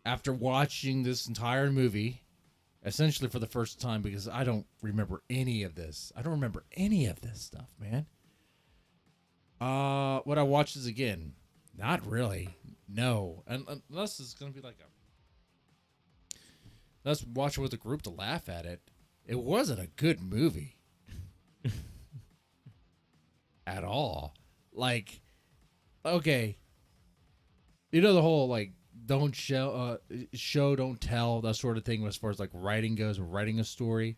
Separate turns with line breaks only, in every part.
after watching this entire movie, essentially for the first time, because I don't remember any of this. I don't remember any of this stuff, man. Would I watch this again? Not really. No, unless it's gonna be like a. Let's watch it with a group to laugh at it. It wasn't a good movie at all. Like, okay, you know the whole like don't show don't tell, that sort of thing as far as like writing goes, or writing a story.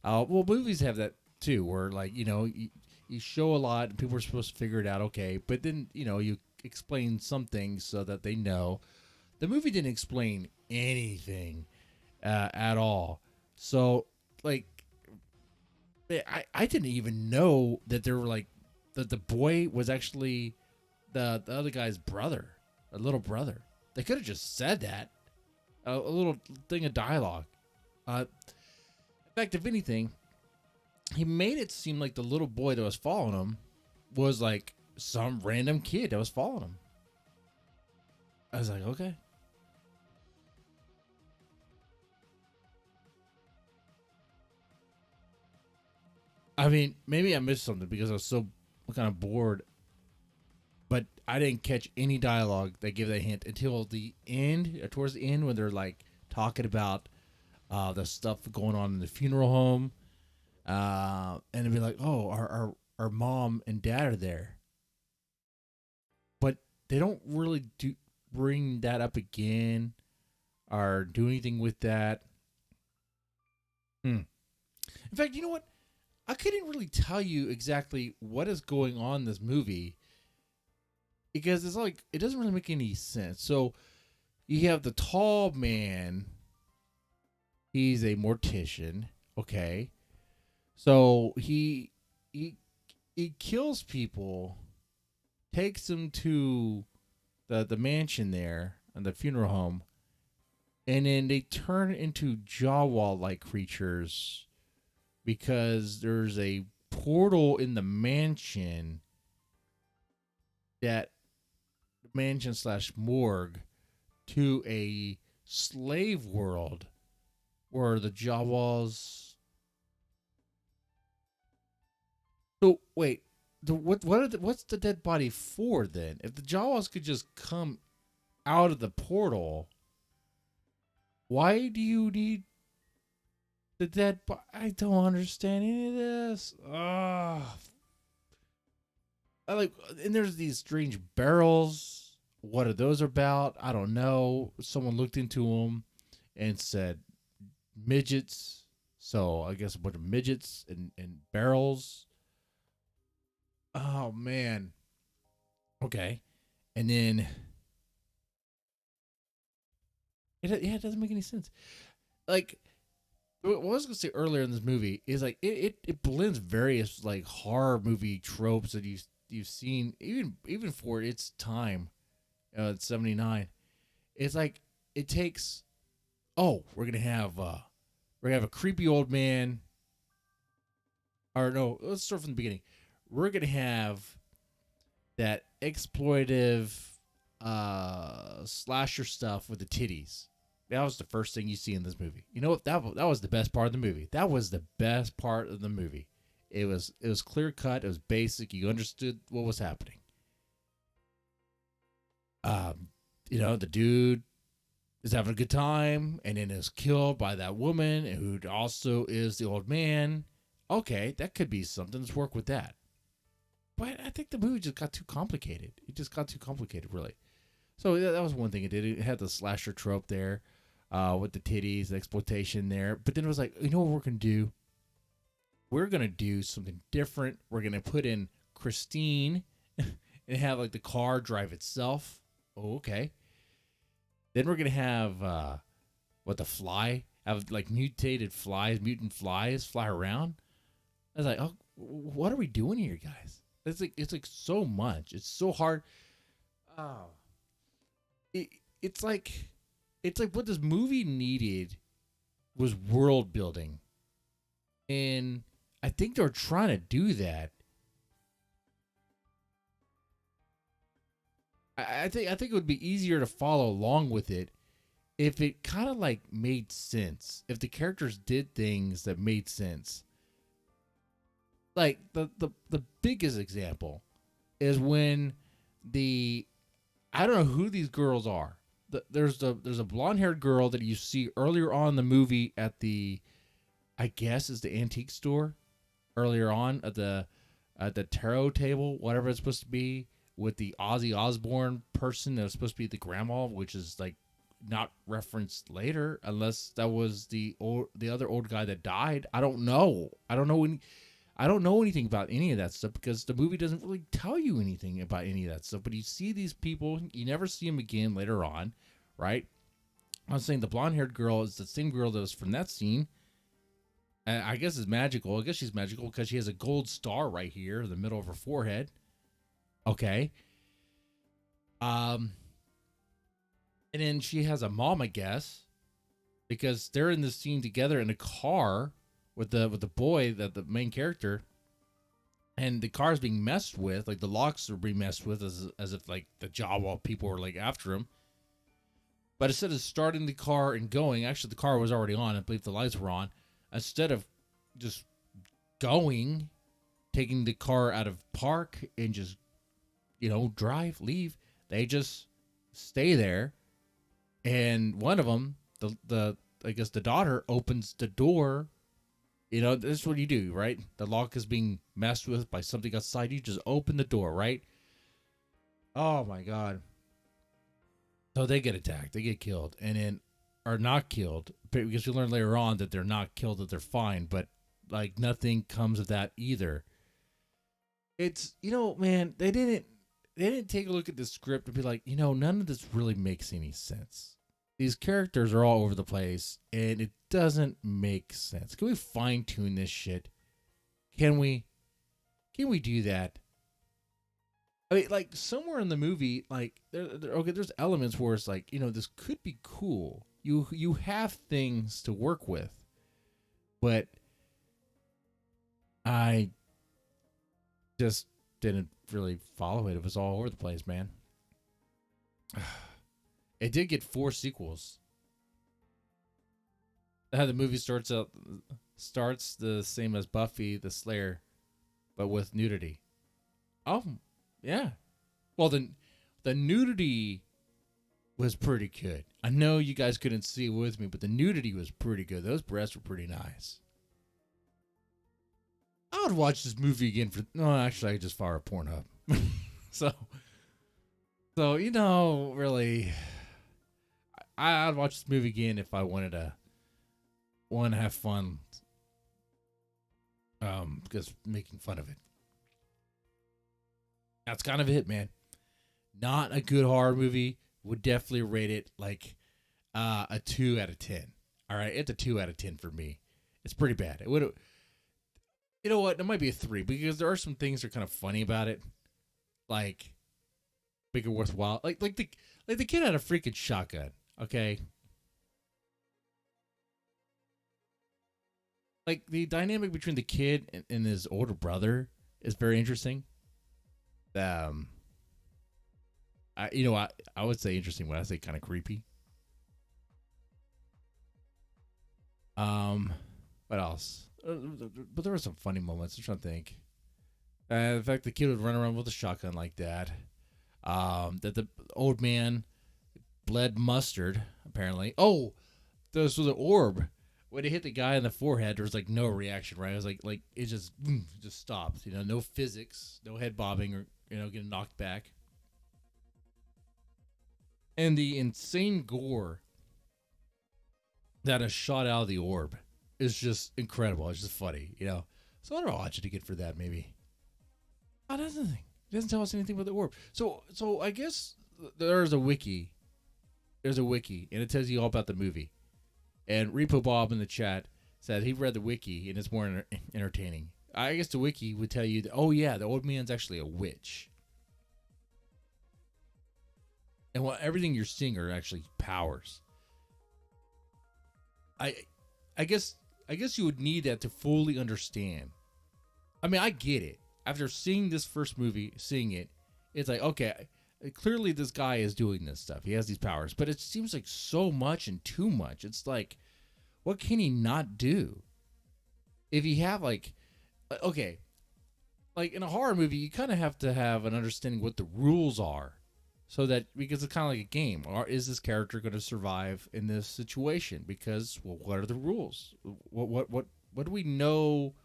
Well, movies have that too, where like you show a lot and people are supposed to figure it out, okay, but then you explain some things so that they know. The movie didn't explain anything at all. So like I didn't even know that there were like that the boy was actually the other guy's brother, a little brother. They could have just said that, a little thing of dialogue. In fact, if anything, he made it seem like the little boy that was following him was like some random kid that was following him. I was like, okay. I mean, maybe I missed something because I was so kind of bored, but I didn't catch any dialogue that gave that hint until the end, towards the end, when they're like talking about the stuff going on in the funeral home, and it'd be like, oh, our mom and dad are there, but they don't really bring that up again or do anything with that. In fact, you know what? I couldn't really tell you exactly what is going on in this movie because it's like it doesn't really make any sense. So you have the tall man. He's a mortician. Okay, so he kills people, takes them to the mansion there and the funeral home, and then they turn into Jawa like creatures because there's a portal in the mansion, that mansion slash morgue, to a slave world where the Jawas. So wait, what's the dead body for then? If the Jawas could just come out of the portal, why do you need the dead body? I don't understand any of this. I like, and there's these strange barrels. What are those about? I don't know. Someone looked into them and said midgets. So I guess a bunch of midgets and barrels. Oh man. Okay. And then it doesn't make any sense. Like what I was gonna say earlier in this movie is like it blends various like horror movie tropes that you've seen even for its time, it's 79. It's like it takes, oh, we're gonna have a creepy old man, or no, let's start from the beginning. We're gonna have that exploitive slasher stuff with the titties. That was the first thing you see in this movie. You know what? That was the best part of the movie. That was the best part of the movie. It was clear cut. It was basic. You understood what was happening. The dude is having a good time and then is killed by that woman who also is the old man. Okay, that could be something. Let's work with that. But I think the movie just got too complicated. It just got too complicated, really. So that was one thing it did. It had the slasher trope there, with the titties, the exploitation there. But then it was like, you know what we're going to do? We're going to do something different. We're going to put in Christine and have like the car drive itself. Oh, okay. Then we're going to have, the fly? Have like mutant flies fly around. I was like, oh, what are we doing here, guys? It's like so much. It's so hard. Oh. It's like what this movie needed was world building, and I think they're trying to do that. I think it would be easier to follow along with it if it kind of like made sense, if the characters did things that made sense. Like the biggest example is when the I don't know who these girls are. There's a blonde haired girl that you see earlier on in the movie at the, I guess is the antique store, earlier on at the tarot table, whatever it's supposed to be, with the Ozzy Osbourne person that was supposed to be the grandma, which is like not referenced later, unless that was the other old guy that died. I don't know. I don't know anything about any of that stuff because the movie doesn't really tell you anything about any of that stuff. But you see these people, you never see them again later on, right? I'm saying the blonde-haired girl is the same girl that was from that scene. And I guess is magical. I guess she's magical because she has a gold star right here in the middle of her forehead. Okay. And then she has a mom, I guess, because they're in this scene together in a car with the boy, that the main character, and the car is being messed with, like the locks are being messed with as if like the Jawa people were like after him. But instead of starting the car and going, actually the car was already on. I believe the lights were on. Instead of just going, taking the car out of park and just, leave, they just stay there. And one of them, the I guess the daughter, opens the door. This is what you do, right? The lock is being messed with by something outside. You just open the door, right? Oh, my God. So they get attacked. They get killed. And then are not killed. Because we learn later on that they're not killed, that they're fine. But, like, nothing comes of that either. It's, man, they didn't take a look at the script and be like, none of this really makes any sense. These characters are all over the place, and it doesn't make sense. Can we fine-tune this shit? Can we do that? I mean, like, somewhere in the movie, like, there's elements where it's like, this could be cool. You have things to work with. But I just didn't really follow it. It was all over the place, man. It did get 4 sequels. The movie starts the same as Buffy the Slayer, but with nudity. Oh, yeah. Well, the nudity was pretty good. I know you guys couldn't see it with me, but the nudity was pretty good. Those breasts were pretty nice. I would watch this movie again no, actually, I just fire a Pornhub. so, really, I'd watch this movie again if I wanted to have fun. Because making fun of it. That's kind of it, man. Not a good horror movie. Would definitely rate it like a 2 out of 10. All right, it's a 2 out of 10 for me. It's pretty bad. It would. You know what? It might be a 3 because there are some things that are kind of funny about it, like make it worthwhile. Like the kid had a freaking shotgun. Okay. Like the dynamic between the kid and his older brother is very interesting. I would say interesting when I say kind of creepy. What else? But there were some funny moments. I'm trying to think. The fact the kid would run around with a shotgun like that. That the old man bled mustard, apparently. Oh, this was an orb. When it hit the guy in the forehead, there was like no reaction, right? It was like it just stopped. No physics, no head bobbing or getting knocked back. And the insane gore that is shot out of the orb is just incredible. It's just funny, So I'll watch it again for that, maybe. Oh, that's the thing. It doesn't tell us anything about the orb. So I guess there's a wiki. There's a wiki, and it tells you all about the movie. And Repo Bob in the chat said he read the wiki, and it's more entertaining. I guess the wiki would tell you that, oh, yeah, the old man's actually a witch. And everything you're seeing are actually powers. I guess you would need that to fully understand. I mean, I get it. After seeing this first movie, it's like, okay, clearly this guy is doing this stuff. He has these powers, but it seems like so much and too much. It's like, what can he not do? If you have like, okay, like in a horror movie, you kind of have to have an understanding what the rules are, so that because it's kind of like a game. Or is this character going to survive in this situation? Because well, what are the rules? What do we know?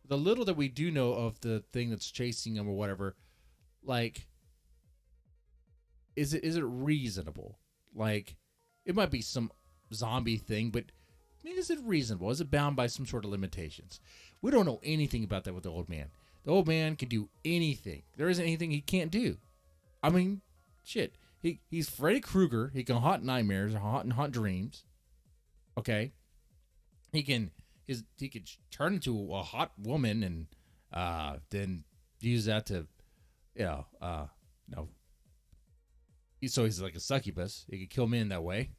The little that we do know of the thing that's chasing him or whatever, like, is it reasonable? Like, it might be some zombie thing, but I mean, is it reasonable? Is it bound by some sort of limitations? We don't know anything about that with the old man. The old man can do anything. There isn't anything he can't do. I mean, shit. He's Freddy Krueger. He can haunt nightmares, haunt dreams. Okay, he can turn into a hot woman and then use that to, no. So he's like a succubus. He could kill men that way.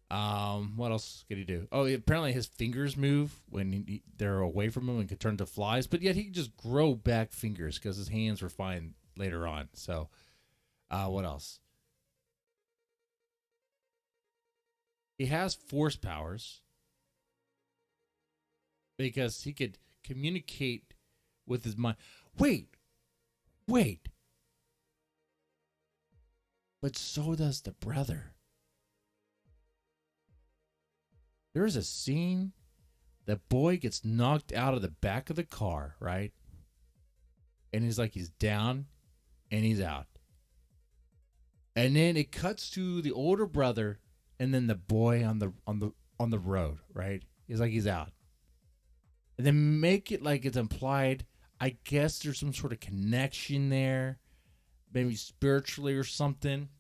What else could he do? Oh, apparently his fingers move when they're away from him and can turn to flies. But yet he can just grow back fingers because his hands were fine later on. So, what else? He has force powers because he could communicate with his mind. Wait. But so does the brother. There's a scene, the boy gets knocked out of the back of the car, right? And he's down and he's out. And then it cuts to the older brother and then the boy on the road, right? He's out. And then make it like it's implied. I guess there's some sort of connection there, maybe spiritually or something,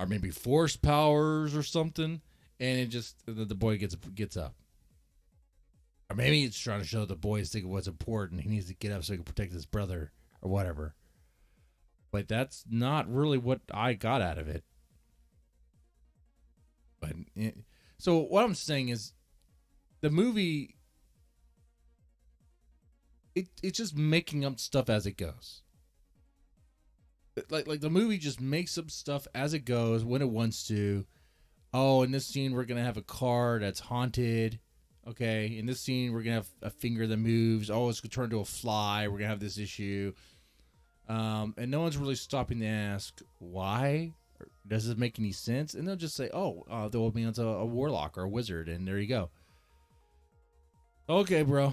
or maybe force powers or something. And it just the boy gets up, or maybe it's trying to show the boys think what's important. He needs to get up so he can protect his brother or whatever. But that's not really what I got out of it. But so what I'm saying is, the movie, it's just making up stuff as it goes. Like the movie just makes up stuff as it goes when it wants to. Oh, in this scene, we're going to have a car that's haunted. Okay. In this scene, we're going to have a finger that moves. Oh, it's going to turn to a fly. We're going to have this issue. And no one's really stopping to ask why. Does it make any sense? And they'll just say, oh, the old man's a warlock or a wizard. And there you go. Okay, bro.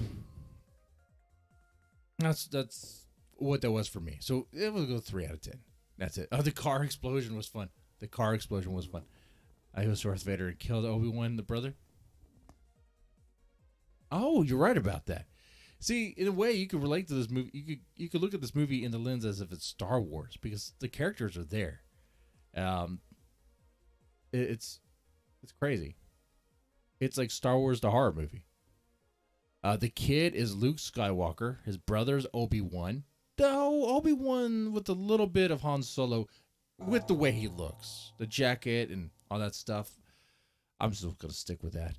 That's what that was for me. So it will go 3 out of 10. That's it. Oh, the car explosion was fun. He was Darth Vader and killed Obi-Wan, the brother. Oh, you're right about that. See, in a way, you could relate to this movie. You could look at this movie in the lens as if it's Star Wars because the characters are there. It's crazy. It's like Star Wars, the horror movie. The kid is Luke Skywalker. His brother's Obi-Wan. Though Obi-Wan with a little bit of Han Solo, with the way he looks, the jacket and all that stuff. I'm still gonna stick with that.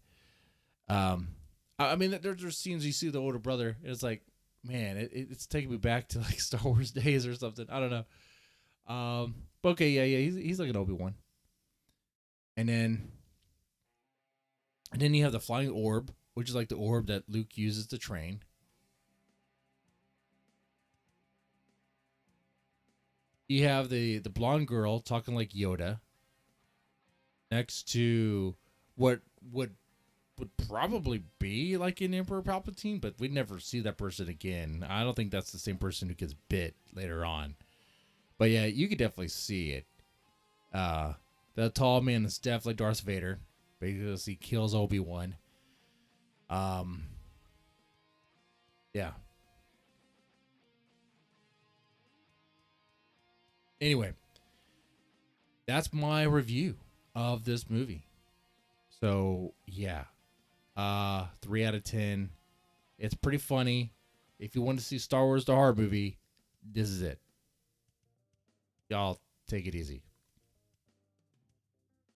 I mean, there's scenes you see the older brother, and it's like, man, it's taking me back to like Star Wars days or something. I don't know. But okay, yeah, he's like an Obi-Wan. And then you have the flying orb, which is like the orb that Luke uses to train. You have the blonde girl talking like Yoda next to what would probably be like an Emperor Palpatine, but we'd never see that person again. I don't think that's the same person who gets bit later on. But yeah, you could definitely see it. The tall man is definitely Darth Vader because he kills Obi-Wan. Yeah. Anyway, that's my review of this movie. So yeah, 3 out of 10. It's pretty funny. If you want to see Star Wars the horror movie, this is it. Y'all take it easy.